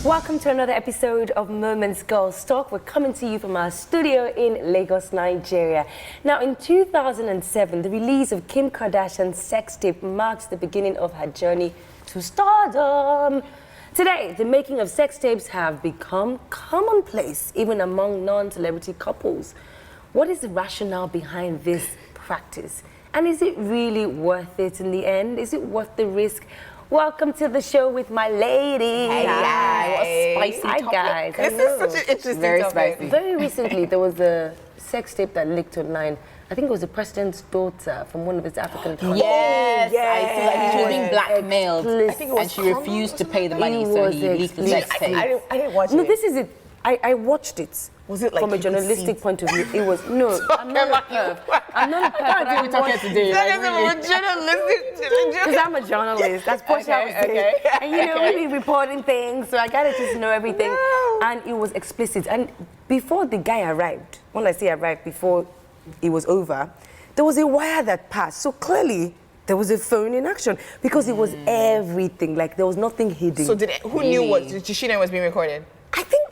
Welcome to another episode of Moments Girls Talk. We're coming to you from our studio in Lagos, Nigeria. Now, in 2007, the release of Kim Kardashian's sex tape marks the beginning of her journey to stardom. Today, the making of sex tapes have become commonplace, even among non-celebrity couples. What is the rationale behind this practice? And is it really worth it in the end? Is it worth the risk? Welcome to the show with my lady. Hey guys. What spicy topic. Guys. This is such an interesting topic. Spicy. Very recently, there was a sex tape that leaked online. I think it was the president's daughter from one of his African countries. Yes, yes. I feel like she was being blackmailed, I think it was and she refused to pay the money, It so was he leaked the sex tape. I didn't watch it. No, this is it. I watched it. Was it like from a journalistic point of view? It was no. I'm not a perv. I'm not a perv. Can't do talking today. Because I'm a journalist. That's what I was saying. And you know, we be reporting things, so I gotta just know everything. No. And it was explicit. And before the guy arrived, when I say arrived, before it was over, there was a wire that passed. So clearly, there was a phone in action because it was everything. Like there was nothing hidden. So who knew what? Did she know it was being recorded?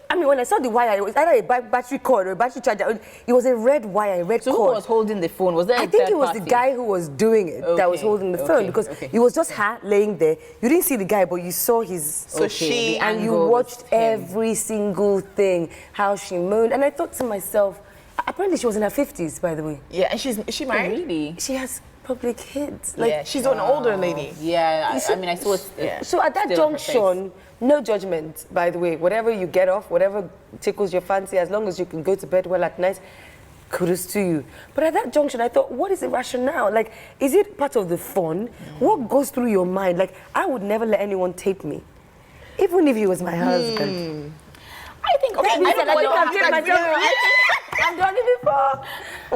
I mean, when I saw the wire, it was either a battery cord or a battery charger. It was a red wire, a red cord. So who was holding the phone? Was there I think it was the guy who was doing it that was holding the phone because it was just her laying there. You didn't see the guy, but you saw his... So she... And you watched every single thing, how she moaned. And I thought to myself, apparently she was in her 50s, by the way. Yeah, and is she married? Really? She has probably kids. Like, yeah, she's an older lady. Yeah, I mean, I saw it. So at that junction... No judgment, by the way. Whatever you get off, whatever tickles your fancy, as long as you can go to bed well at night, kudos to you. But at that junction, I thought, what is the rationale? Like, is it part of the fun? What goes through your mind? Like, I would never let anyone tape me, even if he was my husband. I think, okay, I think I've taped myself. I've done it before.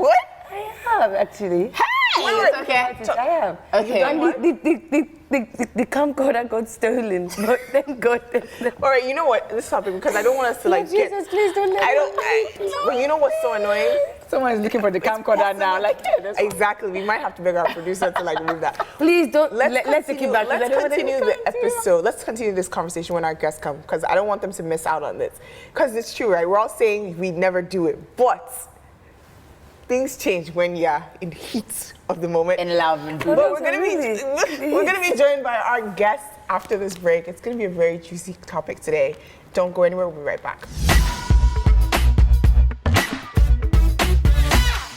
What? I have, actually. Hey! It's okay. I have. Okay. And the camcorder got stolen, but thank God. All right, you know what? This topic, because I don't want us to like get... Jesus, please don't let me. But you know what's so annoying? Someone is looking for the camcorder now. Like, exactly. We might have to beg our producer to like remove that. Please don't. Let's take it back. Let's continue the episode. Let's continue this conversation when our guests come, because I don't want them to miss out on this. Because it's true, right? We're all saying we never do it, but things change when you're in heat of the moment. in love and But we're gonna be joined by our guests after this break. It's gonna be a very juicy topic today. Don't go anywhere. We'll be right back.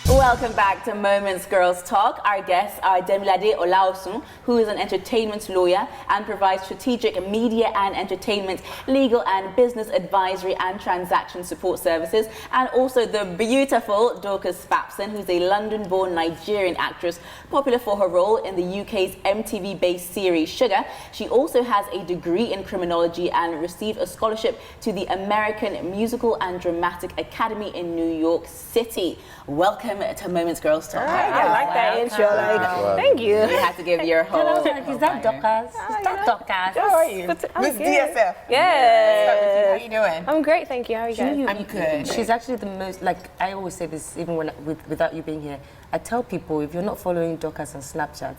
Welcome back to Moments Girls Talk. Our guests are Demilade Olaosun, who is an entertainment lawyer and provides strategic media and entertainment, legal and business advisory and transaction support services, and also the beautiful Dorcas Fapson, who's a London-born Nigerian actress, popular for her role in the UK's MTV-based series Sugar. She also has a degree in criminology and received a scholarship to the American Musical and Dramatic Academy in New York City. Welcome to Moments Girls Talk. I like that intro. Thank you. You have to give your whole... Is that Dorcas? Is that Dorcas? How are you? Miss DSF. Yeah. How you doing? I'm great, thank you. How are you guys? I'm good. She's actually the most, like, I always say this even when without you being here. I tell people, if you're not following Dorcas on Snapchat,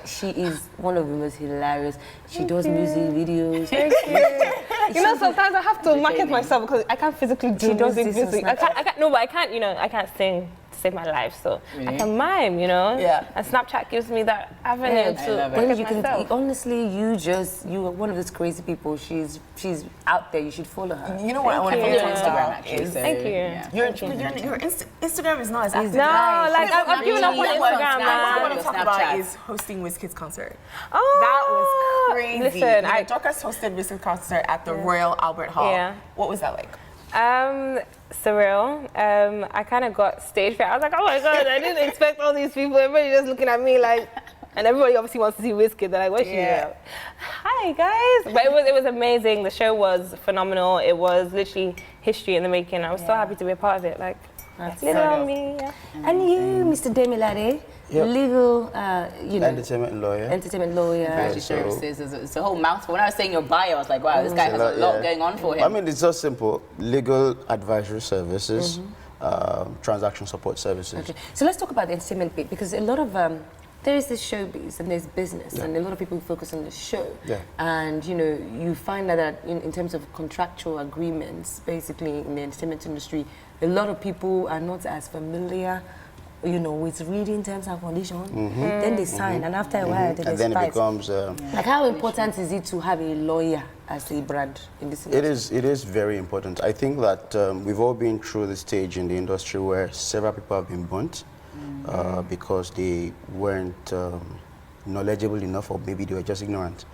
she is one of the most hilarious. She does music videos. You know, sometimes I have to market myself because I can't physically do music. I can't sing to save my life, so I can mime, you know? Yeah. And Snapchat gives me that avenue to market myself. Honestly, you are one of those crazy people. She's out there. You should follow her. You know what I want to follow on Instagram, actually. Thank you. Your Instagram is not as active. No, like I've given up on Instagram, What I man. want to talk about is hosting WizKid's concert. Oh, That was crazy. Listen, Dorcas hosted WizKid's concert at the Royal Albert Hall. Yeah. What was that like? Surreal. I kind of got stage fright. I was like, oh my God, I didn't expect all these people. Everybody just looking at me like, and everybody obviously wants to see WizKid. They're like, what's she doing? Hi, guys. But it was amazing. The show was phenomenal. It was literally history in the making. I was so happy to be a part of it. Like, little on me. Yeah. And you, Mr. Demilade, legal, entertainment lawyer. Advisory services. It's a whole mouthful. When I was saying your bio, I was like, wow, this guy has a lot going on for him. I mean, it's just simple. Legal advisory services, transaction support services. Okay. So let's talk about the entertainment bit, because a lot of there is this showbiz and there's business, and a lot of people focus on the show. Yeah. And you know, you find that in terms of contractual agreements, basically in the entertainment industry, a lot of people are not as familiar, you know, with reading terms and conditions. Then they sign, and after a while, And then it becomes... like, how important is it to have a lawyer as a brand in this industry? It is very important. I think that we've all been through the stage in the industry where several people have been burnt because they weren't knowledgeable enough, or maybe they were just ignorant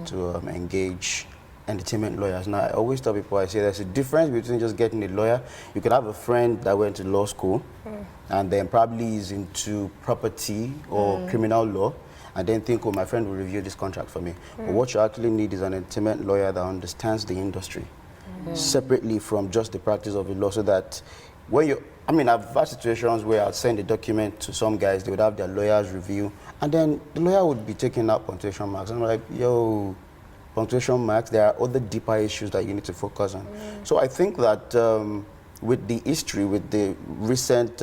to engage entertainment lawyers. Now, I always tell people, I say there's a difference between just getting a lawyer. You could have a friend that went to law school and then probably is into property or criminal law, and then think, oh, my friend will review this contract for me. But what you actually need is an entertainment lawyer that understands the industry separately from just the practice of the law, so that when you, I mean, I've had situations where I'd send a document to some guys, they would have their lawyers review, and then the lawyer would be taking out punctuation marks. And I'm like, yo, punctuation marks, there are other deeper issues that you need to focus on. So I think that with the history, with the recent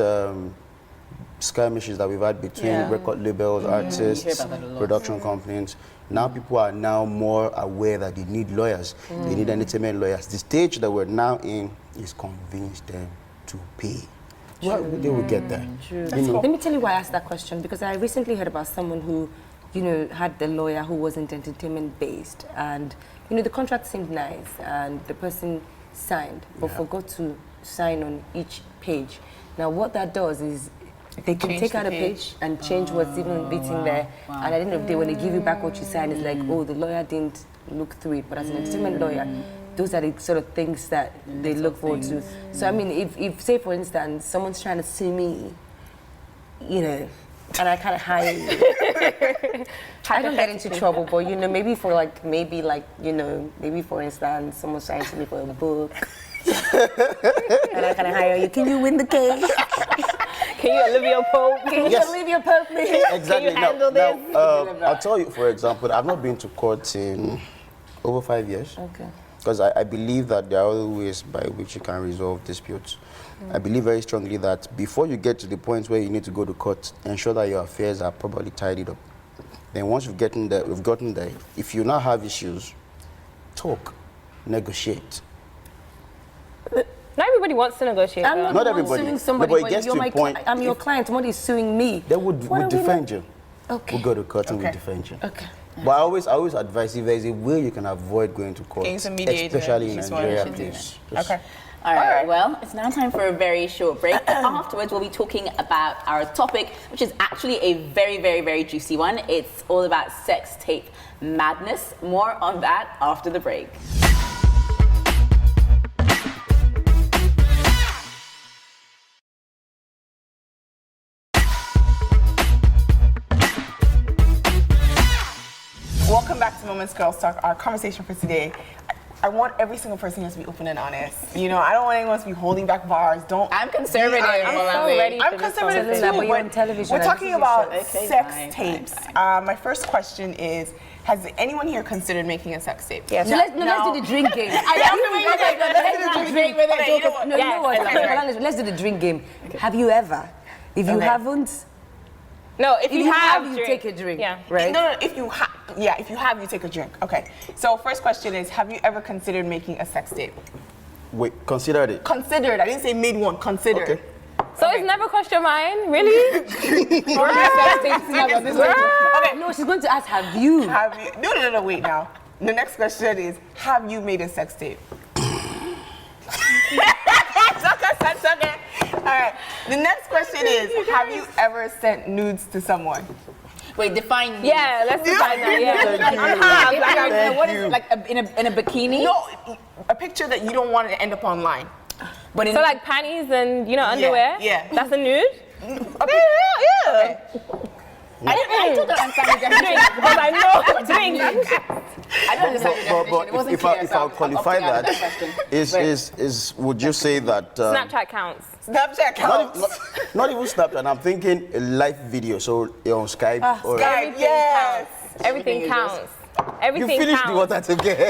skirmishes that we've had between record labels, artists, production companies, now people are now more aware that they need lawyers, they need entertainment lawyers. The stage that we're now in is convince them to pay. Well, they will get there. You know? Let me tell you why I asked that question, because I recently heard about someone who, you know, had the lawyer who wasn't entertainment based, and you know, the contract seemed nice and the person signed but forgot to sign on each page. Now what that does is they can take out a page and change what's even written there, and at the end of the day when they give you back what you signed, it's like, oh, the lawyer didn't look through it. But as an entertainment lawyer, those are the sort of things that they look forward to. So I mean, if say for instance someone's trying to sue me, you know, and I kind of hire you, I don't get into trouble, but you know, maybe for instance, someone's trying to me for a book, and I kind of hire you. Can you win the case? Can you Olivia Pope? Can you Olivia Pope me? Exactly. Can you handle this? I'll tell you, for example, I've not been to court in over 5 years. Okay. Because I believe that there are other ways by which you can resolve disputes. I believe very strongly that before you get to the point where you need to go to court, ensure that your affairs are properly tidied up. Then once we've gotten there, if you now have issues, talk, negotiate. Not everybody wants to negotiate. I'm though. not everybody. suing somebody, No, but it but gets you're to a my point, I'm your client. Somebody's suing me. Then we'll defend you. Okay. We'll go to court and we'll defend you. Okay. But I always advise, if there's a way you can avoid going to court, Getting some mediator. especially in She's one of Nigeria, the- please. Okay. All right, well, it's now time for a very short break. Afterwards, we'll be talking about our topic, which is actually a very, very, very juicy one. It's all about sex tape madness. More on that after the break. Welcome back to Moments Girls Talk. Our conversation for today. I want every single person here to be open and honest. You know, I don't want anyone to be holding back bars. I'm conservative. I'm conservative too, but you're on television. we're and talking this is about your show. sex tapes. My first question is, has anyone here considered making a sex tape? Yes. So let's do the drink game. Let's do the drink game. Have you ever? If you haven't, No, if you have, you drink. take a drink. Yeah. Right? No, if you have, you take a drink. Okay. So first question is, have you ever considered making a sex tape? Wait, consider it. Considered. I didn't say made one. Considered. Okay. So it's never crossed your mind, really? Okay. No, she's going to ask, have you? Have you? No. Wait now. The next question is, have you made a sex tape? Okay. All right. The next question is, have you ever sent nudes to someone? Wait, define nude. Yeah, let's define that. Yeah. What is it, like in a bikini? No, a picture that you don't want to end up online. But in So like panties and underwear. yeah. That's a nude. Okay. I don't understand the definition. Because I know drink. I don't understand the definition. But It wasn't if clear, I so I'm qualify opting out of that, question. would you say that Snapchat counts. Snapchat counts. not even Snapchat? I'm thinking a live video, so on Skype or Skype, yes. Everything Everything is counts. you Everything finished counts. the water together.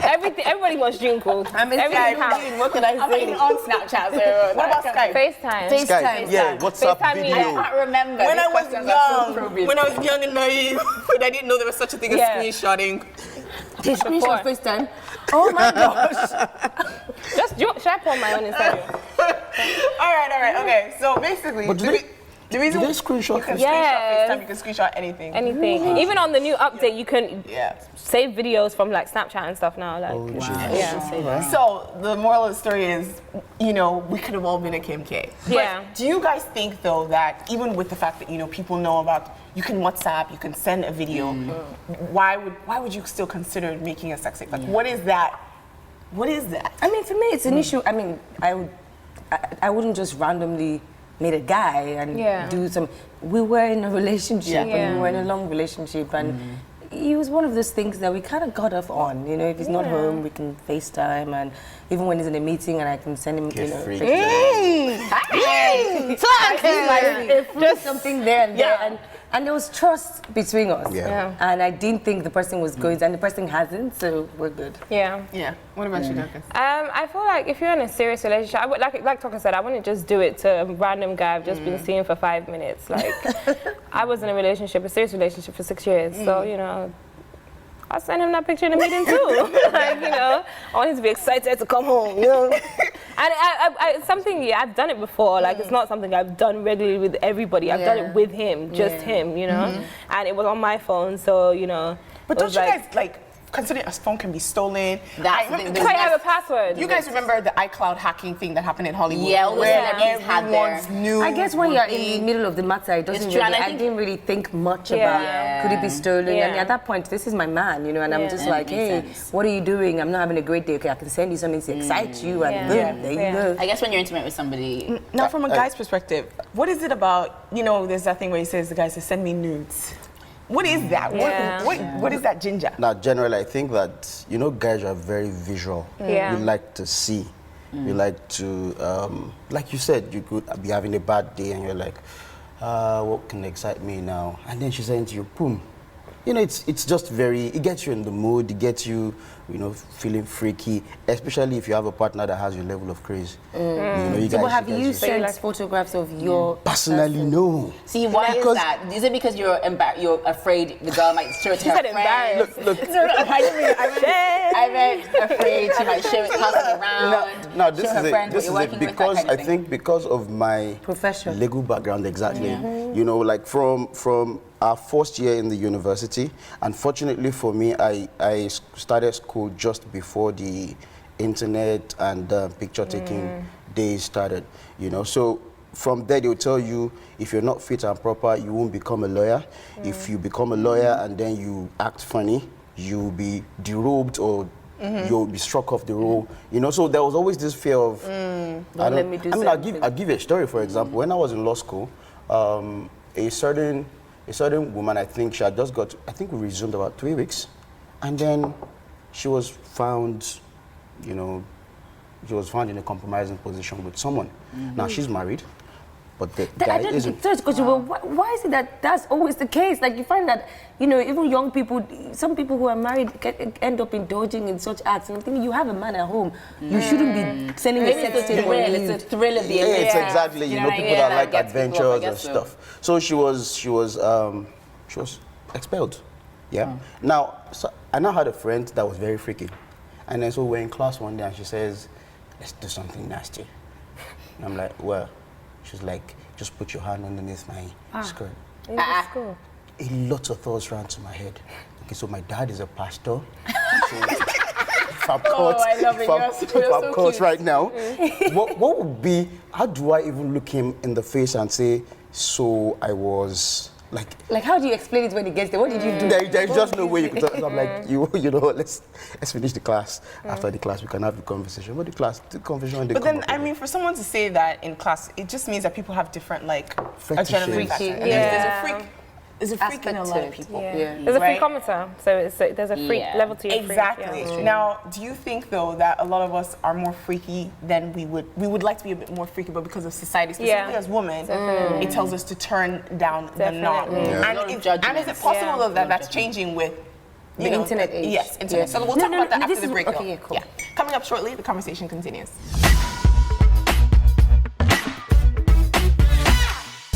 Everybody everybody wants Junko. I'm in Everything Skype. counts. What can I I'm say? even on Snapchat. So What about Skype? FaceTime. Skype, yeah, WhatsApp FaceTime me. I video. can't remember. When These I was questions are so young, probative. when I was young and naive, and I didn't know there was such a thing as Yeah. screenshotting. They screenshot FaceTime. Oh my gosh. Should I pull my own Instagram? All right, okay. So basically, But the reason do they screenshot you can Yes. screenshot FaceTime, you can screenshot anything. Anything. Even on the new update, you can Yeah. save videos from like Snapchat and stuff now. Like, yeah. So the moral of the story is, you know, we could have all been a Kim K. But Yeah. do you guys think though that even with the fact that, you know, people know about, you can WhatsApp, you can send a video, why would you still consider making a sex tape? Like, what is that? What is that? I mean, for me, it's an issue. I mean, I wouldn't just randomly meet a guy and Yeah. do some. We were in a relationship, Yeah. and we were in a long relationship, and he was one of those things that we kind of got off on. You know, if he's not home, we can FaceTime, and even when he's in a meeting, and I can send him, you know, Freak. just something there and there, and there was trust between us. Yeah. And I didn't think the person was going to, and the person hasn't, so we're good. Yeah. Yeah. What about you, Duncan? I feel like if you're in a serious relationship, I would, like Toka said, I wouldn't just do it to a random guy I've just been seeing for 5 minutes. Like, I was in a relationship, a serious relationship for 6 years, so, you know, I'll send him that picture in the meeting too. Like, you know, I want him to be excited to come home, you know. And it's something, I've done it before. Like, it's not something I've done regularly with everybody. I've done it with him, just him, you know. And it was on my phone, so, you know. But don't you guys, like, considering a phone can be stolen. That's the thing. Because I have a password. You guys remember the iCloud hacking thing that happened in Hollywood? Yeah, all the where celebrities had everyone's their- new. I guess when you're in the middle of the matter, it doesn't It's true, really, and I I think- didn't really think much Yeah. about could it be stolen. Yeah. And at that point, this is my man, you know, and I'm just Yeah, like, it makes hey, sense. what are you doing? I'm not having a great day. Okay, I can send you something to excite you, and boom, there you go. I guess when you're intimate with somebody, Now, from a guy's perspective, what is it about, you know, there's that thing where he says, the guy says, send me nudes. What is that? Yeah. What is that ginger? Now, generally, I think that, you know, guys are very visual. Yeah. We like to see. We like to, like you said, you could be having a bad day and you're like, what can excite me now? And then she sends you, boom. You know, it's just very, it gets you in the mood, it gets you, you know, feeling freaky, especially if you have a partner that has your level of craze. You know, you So, but guys- have you guys- sent photographs of your Personally, no. see, why is Because- that? Is it because you're afraid the girl might show it to her said friends? embarrassed. Look, No, I meant afraid she might show it, pass it around. No, this show her is it. friends This what is you're it working with, that because kind of I thing. think because of my Profession. legal background, exactly. You know, like from our first year in the university. Unfortunately for me, I started school just before the internet and picture taking days started. You know, so from there they'll tell you if you're not fit and proper, you won't become a lawyer. If you become a lawyer and then you act funny, you'll be derobed or you'll be struck off the roll. You know, so there was always this fear of. let me do I mean, something. I'll give you a story. For example, when I was in law school, a certain woman, I think she had just got. I think we resumed about 3 weeks, and then she was found. You know, she was found in a compromising position with someone. Now she's married, but the guy isn't. Because why is it that that's always the case? Like you find that, you know, even young people, some people who are married end up indulging in such acts. And I'm thinking, you have a man at home, you shouldn't be sending a Maybe sex it's a tape. thrill. It's a thrill of the Yeah, it's adventure. exactly. You know, what I people mean? that That like gets people adventures up, I and guess so. stuff. So she was expelled. Yeah. Now, so I now had a friend that was very freaky, and then so we're in class one day, and she says, "Let's do something nasty." And I'm like, "Well," she's like, "Just put your hand underneath my skirt." School. A lot of thoughts ran to my head. Okay, so my dad is a pastor. So if I'm caught, I love it. if I'm, You're so- if you're I'm so caught cute. right now, what would be, how do I even look him in the face and say, so I was like, Like, how do you explain it when he gets there? What did you do? there's just no way you could tell. So I'm like, you know, let's finish the class. After the class, we can have the conversation. But the conversation. But then, I mean, for someone to say that in class, it just means that people have different, like, Fetishes. adrenaline factor. And there's a freak in a lot of people. Yeah. There's a Right? freakometer, so there's a freak Yeah. level to your Exactly. freak. Yeah. Now, do you think though that a lot of us are more freaky than we would like to be a bit more freaky, but because of society, specifically Yeah. as women, it tells us to turn down the knob. Definitely. Yeah. And, A lot of and is it judgments. possible Yeah. though that that's changing with you The know, internet age. Yes, internet. Yeah. So we'll No, talk no, about that no, after this the is- break. okay, though. yeah, cool. Coming up shortly, the conversation continues.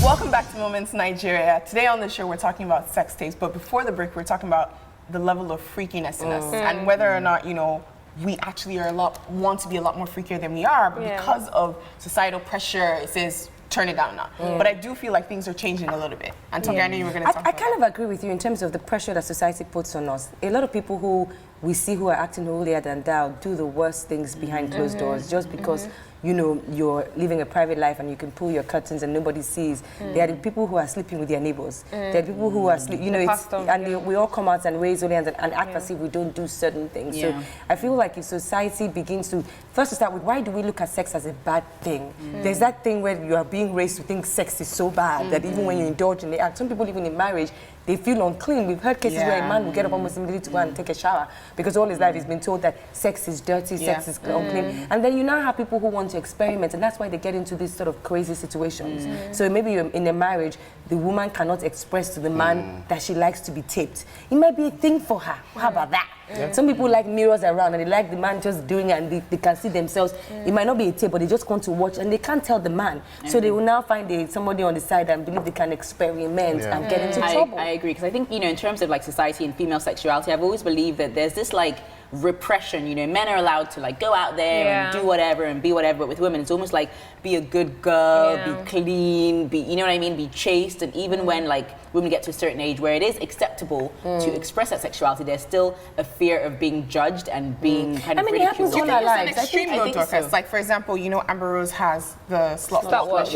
Welcome back to Moments Nigeria. Today on the show, we're talking about sex tapes, but before the break, we're talking about the level of freakiness in us and whether or not, you know, we actually are want to be a lot more freakier than we are, but because of societal pressure, it says turn it down now. But I do feel like things are changing a little bit. And Tonga, I know you were going to talk I about kind of agree with you in terms of the pressure that society puts on us. A lot of people who we see who are acting holier than thou do the worst things behind closed doors just because you know you're living a private life and you can pull your curtains and nobody sees. There are the people who are sleeping with their neighbors. There are people who are you know, we all come out and raise only and act as if we don't do certain things. So I feel like if society begins to first to start with, why do we look at sex as a bad thing? There's that thing where you are being raised to think sex is so bad that even when you indulge in the act, some people even in marriage, they feel unclean. We've heard cases where a man will get up almost immediately to go and take a shower because all his life he's been told that sex is dirty, sex is unclean. And then you now have people who want to experiment, and that's why they get into these sort of crazy situations. So maybe you're in a marriage, the woman cannot express to the man that she likes to be taped. It might be a thing for her. How about that? Some people like mirrors around and they like the man just doing it and they can see themselves. It might not be a tape, but they just want to watch and they can't tell the man. So they will now find somebody on the side and believe they can experiment and get into trouble. I agree, because I think, you know, in terms of like society and female sexuality, I've always believed that there's this like repression, you know, men are allowed to like go out there and do whatever and be whatever, but with women it's almost like be a good girl, be clean, be, you know what I mean, be chaste. And even when like women get to a certain age where it is acceptable to express that sexuality, there's still a fear of being judged and being kind of ridiculed. Do you think it's an extreme though, Dorcas? Like, for example, you know, Amber Rose has the slut watch.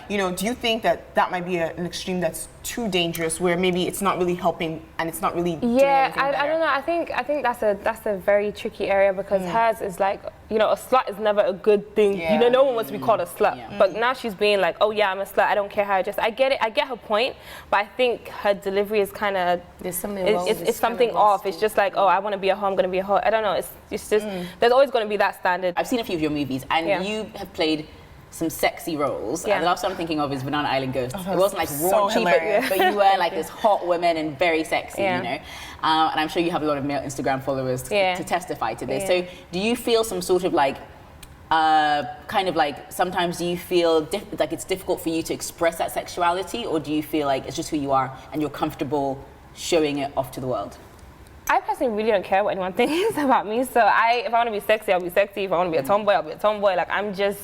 You know, do you think that that might be an extreme that's too dangerous, where maybe it's not really helping and it's not really doing anything better? I don't know. I think that's a very tricky area because hers is like, you know, a slut is never a good thing. You know, no one wants to be called a slut. But now she's being like, oh yeah, I'm a slut. I don't care how I dress. I get it. I get her point, but I think her delivery is kind of there's something it's something off. It's just like, oh, I want to be a hoe. I'm going to be a hoe. I don't know. It's just there's always going to be that standard. I've seen a few of your movies, and you have played some sexy roles. And the last one I'm thinking of is Banana Island Ghosts. It wasn't like raunchy, but you were like this hot woman and very sexy, you know. And I'm sure you have a lot of male Instagram followers to testify to this. So do you feel some sort of like, kind of like, sometimes do you feel like it's difficult for you to express that sexuality, or do you feel like it's just who you are and you're comfortable showing it off to the world? I personally really don't care what anyone thinks about me. So if I want to be sexy, I'll be sexy. If I want to be a tomboy, I'll be a tomboy. Like, I'm just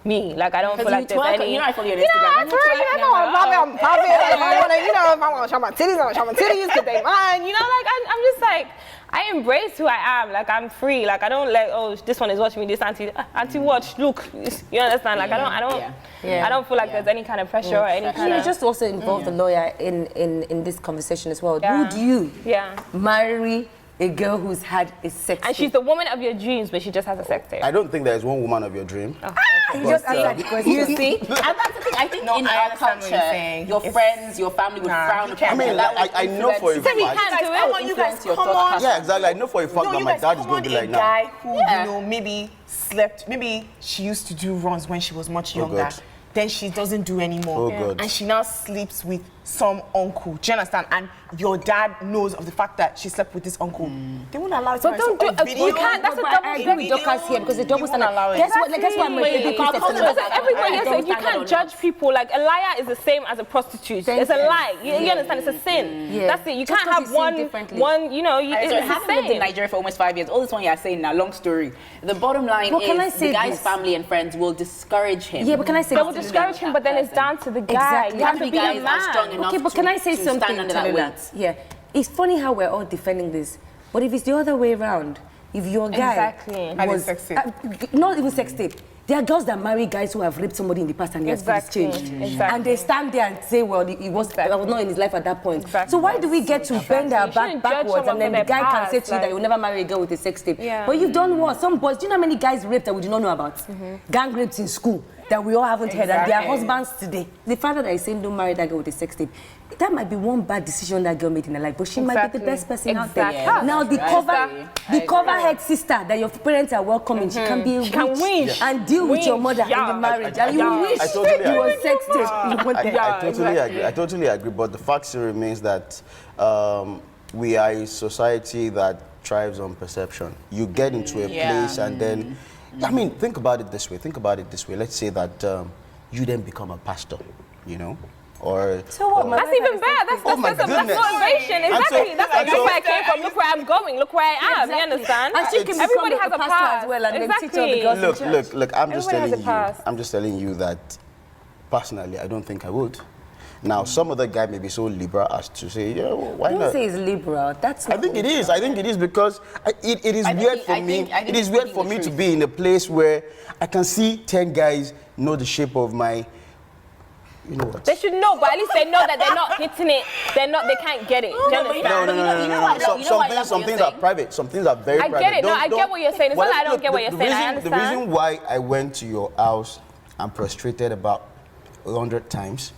me. Like, I don't feel like there's any... You know, I follow you on Instagram. I'm popping. If I want to show my titties, I want to show my titties because they mine. You know, like, I'm just like, I embrace who I am. Like, I'm free. Like, I don't like, oh, this one is watching me, this auntie watch, look. You understand? Like, I don't feel like there's any kind of pressure or any kind of... just also involve the lawyer in this conversation as well. Would you marry a girl who's had a sex tape? And she's the woman of your dreams, but she just has a sex tape. I don't think there is one woman of your dream. You just answered the question. You see? And that's the thing. I think in our culture, your friends, your family would frown upon. I mean, like, I know for a fact. We can't do it. You guys come on. Yeah, exactly. I know for a fact that my dad is going to be like, a guy who, you know, maybe slept, maybe she used to do runs when she was much younger. God. Then she doesn't do anymore. God. And she now sleeps with some uncle. Do you understand? And your dad knows of the fact that she slept with this uncle. They won't allow it. But don't do a video. you can't. That's a double standard. Dorcas here because the double standard. Guess what I'm everybody else, you can't judge people. Like, a liar is the same as a prostitute. It's a lie. You understand? It's a sin. That's it. You can't have one. You know, it's the having lived in same. Nigeria for almost 5 years, all this one you're saying now, long story. The bottom line is the guy's family and friends will discourage him. Yeah, but can I say They will discourage him, but then it's down to the guy. Exactly. You have to be a man. Okay, but can I say something to that? Yeah, it's funny how we're all defending this, but if it's the other way around, if your guy was not even sex tape, there are girls that marry guys who have raped somebody in the past and he has changed, and they stand there and say, well, I was not in his life at that point. So why do we get to bend our back backwards and then the guy can say to you that you'll never marry a girl with a sex tape? But you've done what? Some boys, do you know how many guys raped that we do not know about? Gang rapes in school that we all haven't heard, and their husbands today. The father that is saying don't marry that girl with a sex tape, that might be one bad decision that girl made in her life, but she might be the best person out there. Now the coverhead sister that your parents are welcoming, she can be a witch and deal with your mother in the marriage, and you wish you were sex tape. I totally agree. I totally agree. But the fact still remains that we are a society that thrives on perception. You get into a place and then, I mean, think about it this way. Let's say that you then become a pastor, you know? Or So what? That's even better. That's motivation. Exactly. That's where I came from. Look where I'm going. Look where I am. You understand? And she can Everybody become has a pastor past. as well, and then teach all the Exactly. girls in church. Look, I'm just Everybody has telling a you. past. I'm just telling you that personally, I don't think I would. Now, some other guy may be so liberal as to say, yeah, well, why Don't not? say it's liberal. That's I not think it is. I think it is because it is I think weird he- for I me. think- I think It is he's weird speaking for the me to truth. be in a place where I can see 10 guys know the shape of my, you know what? They should know, but at least they know that they're not hitting it. They can't get it. Do you understand? Some things are private. Some things are very private. get it. No, I get what you're saying. It's not that I don't get what you're saying. I The understand. reason why I went to your house and prostrated about 100 times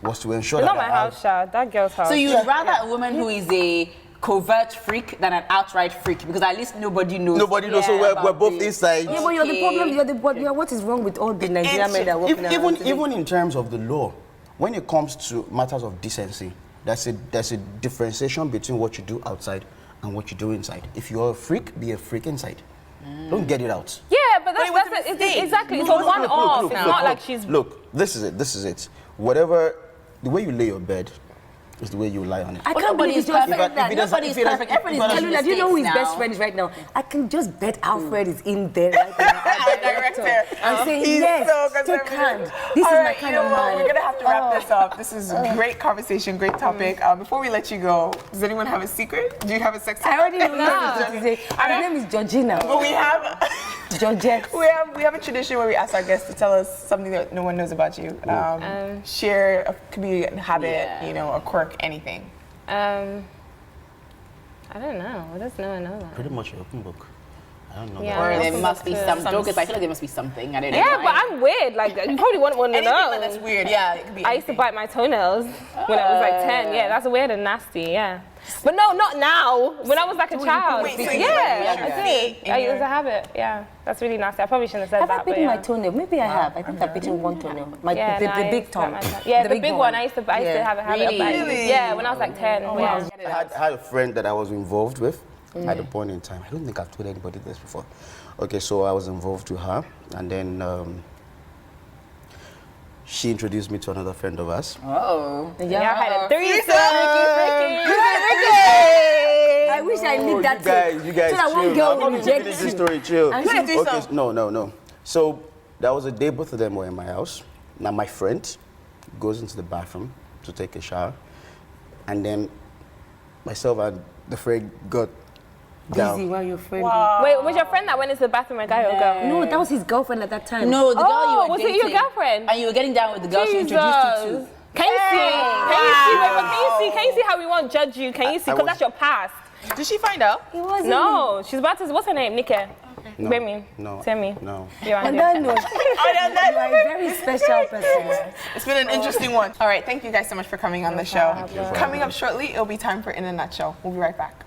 was to ensure It's that not my house, Shad. That girl's house. So you'd rather a woman who is a covert freak than an outright freak, because at least nobody knows. Nobody knows, so we're about both this. inside. Yeah, but you're the problem. What is wrong with all the Nigerian men that work in our house? Even in terms of the law, when it comes to matters of decency, there's a differentiation between what you do outside and what you do inside. If you're a freak, be a freak inside. Don't get it out. Yeah, but exactly. It's a one-off. It's not like she's. Look, this is it. Whatever, the way you lay your bed is the way you lie on it. I can't Nobody believe is you just perfect. said that. Nobody is perfect. Everybody's making Tallulah, do you know who his mistakes best now. friend is right now? I can just bet Alfred is in there right now. Our director. I'm saying, He's yes, so take conservative. hand. This All is my right, kind you know of what? man. We're going to have to wrap this up. This is a great conversation, great topic. Before we let you go, does anyone have a secret? Do you have a sex I already know No. what to say. Her name is Georgina. But we have... Georgette. We have a tradition where we ask our guests to tell us something that no one knows about you. Share a could be a habit, you know, a quirk, anything. I don't know. What does no one know that? Pretty much an open book. I don't know. Yeah. Or that. there must be some. Because I feel like there must be something. I don't know. Yeah, but I'm weird. Like you probably wouldn't want to Anything that's know. weird, yeah. It could be I used to anything. bite my toenails when I was like 10. Yeah, that's weird and nasty. Yeah. But no, not now. When I was like a child. wait, so you Yeah, bite your I feet did. in It your- was a habit. Yeah, that's really nasty. I probably shouldn't have said Have I that. But bitten my yeah. toenail? Maybe I have. I think I've bitten one toenail. The I big used to tongue. bite my tongue. Yeah, the big one. I used to Yeah. have a habit of biting. Really? Yeah, when I was like 10. Yeah. I had a friend that I was involved with at a point in time. I don't think I've told anybody this before. Okay, so I was involved with her, and then she introduced me to another friend of ours. Oh. Yeah, I had a threesome. I wish I knew that. You guys, so that one chill. girl I'm will going to reject finish you. this story, chill. And she- Okay, no. So that was a day both of them were in my house. Now my friend goes into the bathroom to take a shower, and then myself and the friend got down. Busy while your friend. Wait, was your friend that went into the bathroom a guy or girl? No, that was his girlfriend at that time. No, the girl you were was dating. it your girlfriend? And you were getting down with the girl she introduced you to. Can you see? Can you see? Wait, but can you see? Can you see how we won't judge you? Can you see? I Because was- that's your past. Did she find out? He wasn't. No, she's about to. What's her name? Nike. No, Bemi. no, Tell me. no. You're On on that note, you are a very special person. It's been an interesting one. All right, thank you guys so much for coming on the show. Coming up shortly, it'll be time for In a Nutshell. We'll be right back.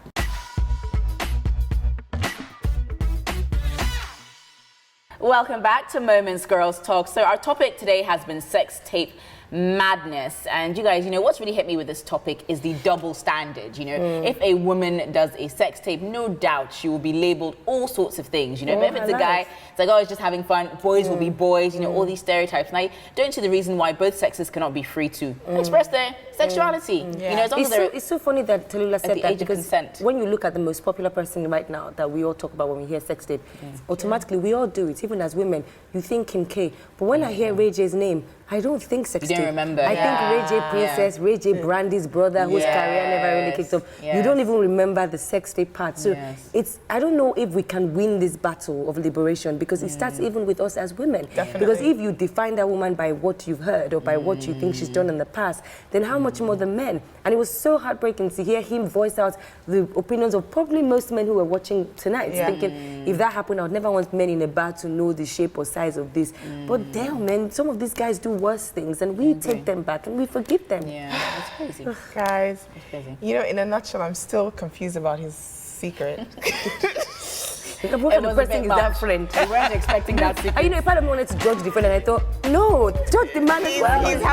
Welcome back to Moments Girls Talk. So our topic today has been sex tape madness. And you guys, what's really hit me with this topic is the double standard. If a woman does a sex tape, no doubt she will be labeled all sorts of things, but if it's a guy, it's like, oh, it's just having fun, boys will be boys, all these stereotypes. And I don't see the reason why both sexes cannot be free to express their sexuality. As long as they're It's so funny that Tallulah said the that age of because consent. when you look at the most popular person right now that we all talk about when we hear sex tape, automatically we all do it. Even as women, you think Kim K. But when I hear Ray J's name, I don't think sex You tape. don't remember. I think Ray J Princess, Ray J Brandy's brother, whose career never really kicked off. You don't even remember the sex tape part. So I don't know if we can win this battle of liberation because it starts even with us as women. Definitely. Because if you define that woman by what you've heard or by what you think she's done in the past, then how much more the men? And it was so heartbreaking to hear him voice out the opinions of probably most men who were watching tonight, thinking, if that happened, I would never want men in a bar to know the shape or size of this. But damn, man, some of these guys do worse things, and we take them back and we forgive them. Yeah, it's crazy. Guys, crazy. in a nutshell, I'm still confused about his secret. What kind of person is that friend? We weren't expecting that. And a part of me wanted to judge the friend, and I thought, No, just the man as He's, well. he's the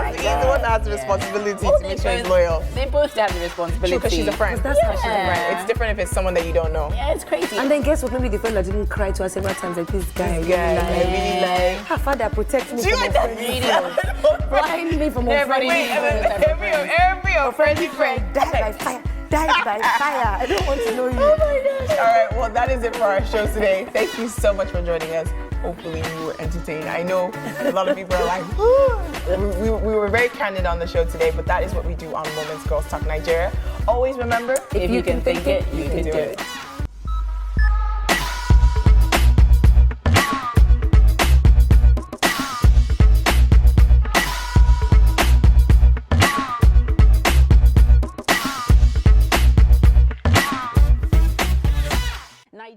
one that has the responsibility to make sure he's loyal. They both have the responsibility. Because she's a friend. That's how she's a Right. It's different if it's someone that you don't know. Yeah, it's crazy. And then guess what? Maybe the friend that didn't cry to her several times like this guy. I really like. Her father protects me Do you from like that offending. Blind me from offending. Every offending friend Die by fire. Die by fire. I don't want to know you. Oh my gosh. All right, well, that is it for our show today. Thank you so much for joining us. Hopefully you were entertained. I know a lot of people are like, we were very candid on the show today, but that is what we do on Moments Girls Talk Nigeria. Always remember, if you can think it, you can do it.